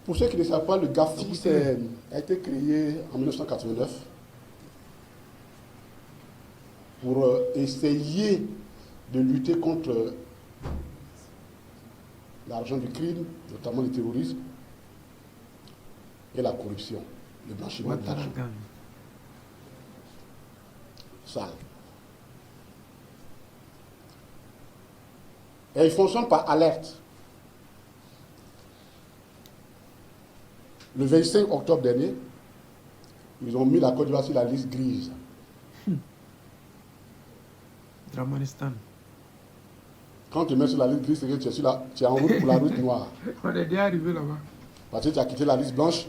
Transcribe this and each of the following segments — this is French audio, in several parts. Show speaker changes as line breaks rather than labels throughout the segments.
Pour ceux qui ne savent pas, le GAFI a été créé en 1989 pour essayer de lutter contre l'argent du crime, notamment le terrorisme et la corruption, le blanchiment d'argent sale. Et ils fonctionnent par alerte. Le 25 octobre dernier, ils ont mis la Côte d'Ivoire sur la liste grise.
Dramanistan.
Quand tu mets sur la liste grise, c'est que tu es en route pour la route noire.
On est déjà arrivé là-bas.
Parce que tu as quitté la liste blanche,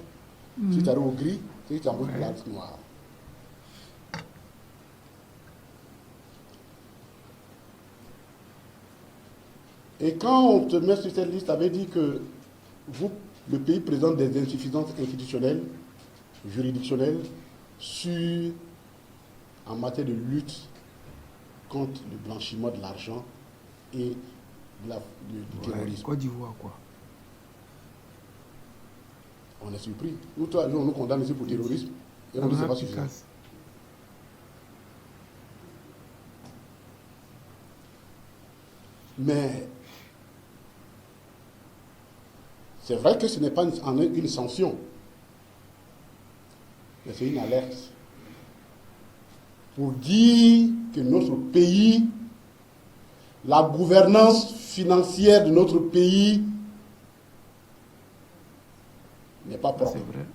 si tu arrives au gris, c'est que tu es en route pour la liste noire. Et quand on te met sur cette liste, ça veut dire que le pays présente des insuffisances institutionnelles, juridictionnelles, en matière de lutte contre le blanchiment de l'argent et du terrorisme.
Côte d'Ivoire, quoi.
On est surpris. Nous, toi, on nous condamne ici pour terrorisme et on dit que ce n'est pas suffisant. Mais c'est vrai que ce n'est pas une sanction, mais c'est une alerte pour dire que notre pays, la gouvernance financière de notre pays n'est pas propre.
C'est vrai.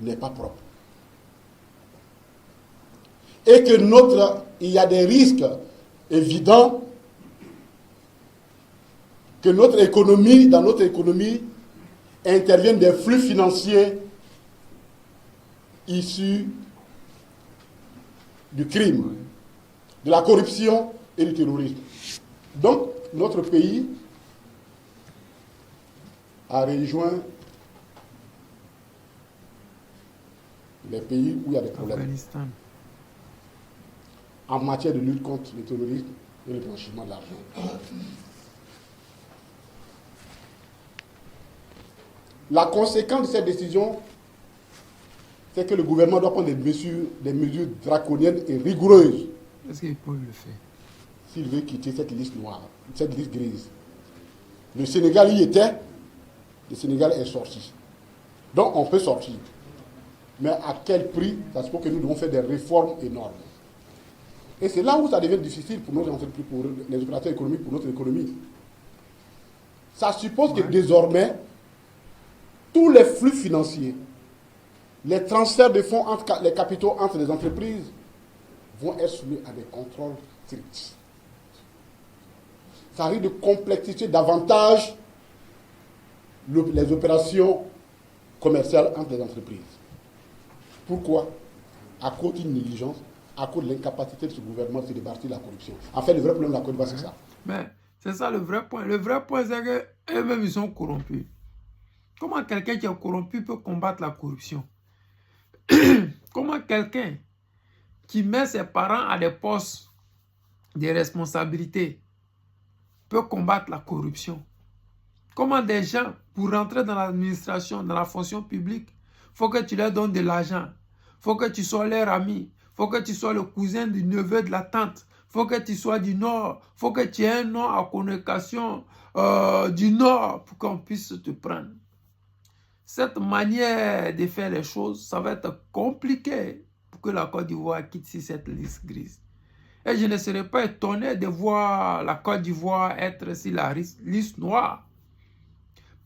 N'est pas propre. Et que il y a des risques évidents que dans notre économie, interviennent des flux financiers issus du crime, de la corruption et du terrorisme. Donc, notre pays a rejoint les pays où il y a des problèmes
Afghanistan.
en matière de lutte contre le terrorisme et le blanchiment de l'argent. La conséquence de cette décision, c'est que le gouvernement doit prendre des mesures draconiennes et rigoureuses.
Est-ce qu'il peut le faire?
S'il veut quitter cette liste noire, cette liste grise. Le Sénégal y était, le Sénégal est sorti. Donc on peut sortir. Mais à quel prix? Ça suppose que nous devons faire des réformes énormes. Et c'est là où ça devient difficile pour nos entreprises, pour les opérateurs économiques, pour notre économie. Ça suppose que désormais, tous les flux financiers, les transferts de fonds entre les capitaux entre les entreprises vont être soumis à des contrôles stricts. Ça risque de complexifier davantage les opérations commerciales entre les entreprises. Pourquoi? À cause d'une négligence, à cause de l'incapacité de ce gouvernement de se débarrasser de la corruption. En fait, le vrai problème de la Côte d'Ivoire, c'est ça.
Mais c'est ça le vrai point. Le vrai point, c'est qu'eux-mêmes, ils sont corrompus. Comment quelqu'un qui est corrompu peut combattre la corruption? Comment quelqu'un qui met ses parents à des postes de responsabilité peut combattre la corruption? Comment des gens, pour rentrer dans l'administration, dans la fonction publique, il faut que tu leur donnes de l'argent, il faut que tu sois leur ami, il faut que tu sois le cousin du neveu de la tante, il faut que tu sois du Nord, il faut que tu aies un nom à connotation du Nord pour qu'on puisse te prendre. Cette manière de faire les choses, ça va être compliqué pour que la Côte d'Ivoire quitte cette liste grise. Et je ne serais pas étonné de voir la Côte d'Ivoire être sur la liste noire.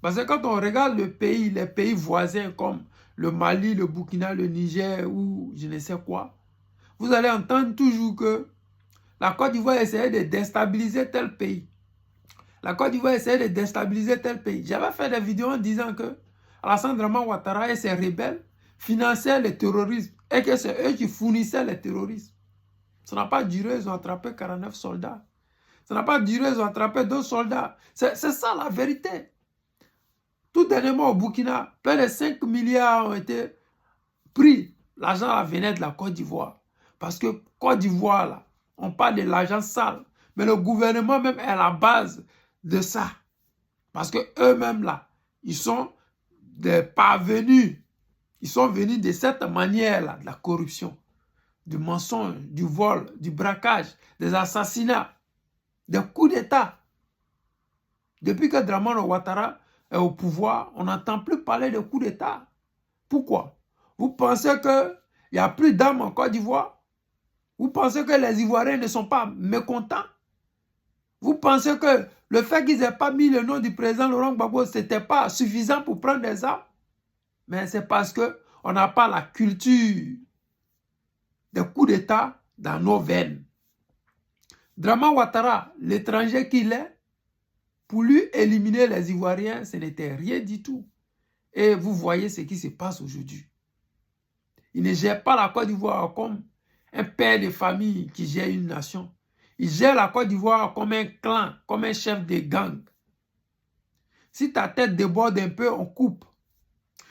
Parce que quand on regarde les pays voisins comme le Mali, le Burkina, le Niger ou je ne sais quoi, vous allez entendre toujours que la Côte d'Ivoire essayait de déstabiliser tel pays. La Côte d'Ivoire essayait de déstabiliser tel pays. J'avais fait des vidéos en disant que Alassane Draman Ouattara et ses rebelles finançaient le terrorisme et que c'est eux qui fournissaient le terrorisme. Ça n'a pas duré, ils ont attrapé 49 soldats. Ça n'a pas duré, ils ont attrapé 2 soldats. C'est ça la vérité. Tout dernièrement au Burkina, près de 5 milliards ont été pris. L'argent venait de la Côte d'Ivoire. Parce que Côte d'Ivoire, là, on parle de l'argent sale. Mais le gouvernement même est à la base de ça. Parce que eux-mêmes là, ils sont des parvenus. Ils sont venus de cette manière-là, de la corruption, du mensonge, du vol, du braquage, des assassinats, des coups d'État. Depuis que Dramane Ouattara est au pouvoir, on n'entend plus parler de coups d'État. Pourquoi? Vous pensez qu'il n'y a plus d'âme en Côte d'Ivoire? Vous pensez que les Ivoiriens ne sont pas mécontents? Vous pensez que le fait qu'ils n'aient pas mis le nom du président Laurent Gbagbo, ce n'était pas suffisant pour prendre des armes? Mais c'est parce qu'on n'a pas la culture des coups d'État dans nos veines. Dramane Ouattara, l'étranger qu'il est, pour lui éliminer les Ivoiriens, ce n'était rien du tout. Et vous voyez ce qui se passe aujourd'hui. Il ne gère pas la Côte d'Ivoire comme un père de famille qui gère une nation. Il gère la Côte d'Ivoire comme un clan, comme un chef de gang. Si ta tête déborde un peu, on coupe.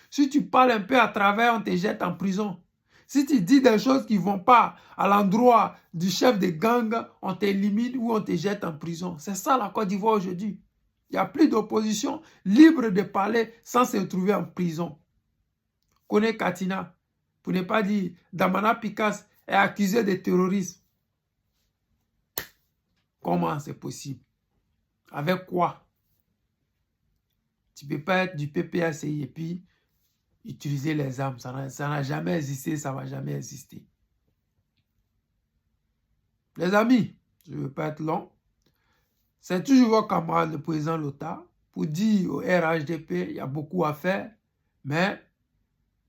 Si tu parles un peu à travers, on te jette en prison. Si tu dis des choses qui ne vont pas à l'endroit du chef de gang, on t'élimine ou on te jette en prison. C'est ça la Côte d'Ivoire aujourd'hui. Il n'y a plus d'opposition libre de parler sans se retrouver en prison. Kone Katina, pour ne pas dire Damana Pikas, est accusé de terrorisme. Comment c'est possible? Avec quoi? Tu ne peux pas être du PPACI et puis utiliser les armes. Ça n'a jamais existé, ça ne va jamais exister. Les amis, je ne veux pas être long. C'est toujours votre camarade, le président Lota, pour dire au RHDP, il y a beaucoup à faire, mais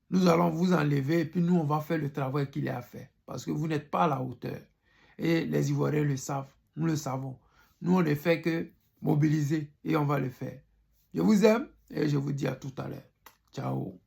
nous allons vous enlever et puis nous, on va faire le travail qu'il y a à faire. Parce que vous n'êtes pas à la hauteur. Et les Ivoiriens le savent, nous le savons. Nous, on ne fait que mobiliser et on va le faire. Je vous aime et je vous dis à tout à l'heure. Ciao.